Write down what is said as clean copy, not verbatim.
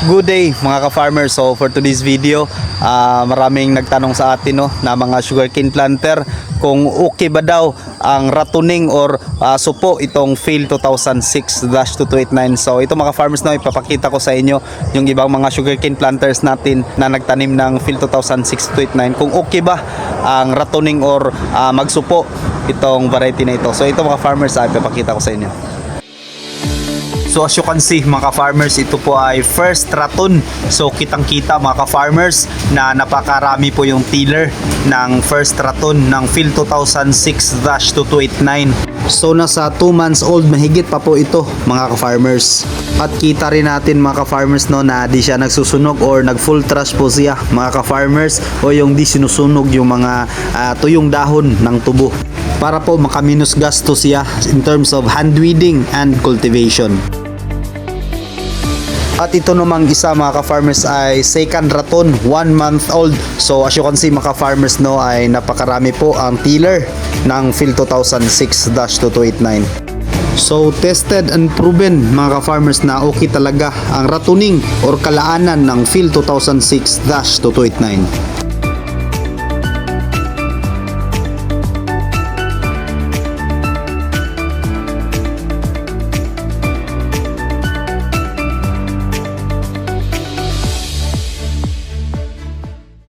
Good day mga ka-farmers. So for today's video, maraming nagtanong sa atin na mga sugarcane planter kung okay ba daw ang ratuning or supo itong Phil 2006-2289. So ito mga farmers ipapakita ko sa inyo yung ibang mga sugarcane planters natin na nagtanim ng Phil 2006-2289 kung okay ba ang ratuning or magsupo itong variety na ito. So ito mga farmers ipapakita ko sa inyo. So as you can see mga ka-farmers, ito po ay first raton. So kitang kita mga ka-farmers na napakarami po yung tiller ng first raton ng Phil 2006-2289. So nasa 2 months old mahigit pa po ito mga ka-farmers. At kita rin natin mga ka-farmers na di siya nagsusunog or nag full trash po siya mga ka-farmers, o yung di sinusunog yung mga tuyong dahon ng tubo, para po makaminus gasto siya in terms of hand weeding and cultivation. At ito namang isa mga ka-farmers ay second raton, 1 month old. So as you can see mga ka-farmers ay napakarami po ang tiller ng Phil 2006-2289. So tested and proven mga ka-farmers na okay talaga ang ratuning or kalaanan ng Phil 2006-2289.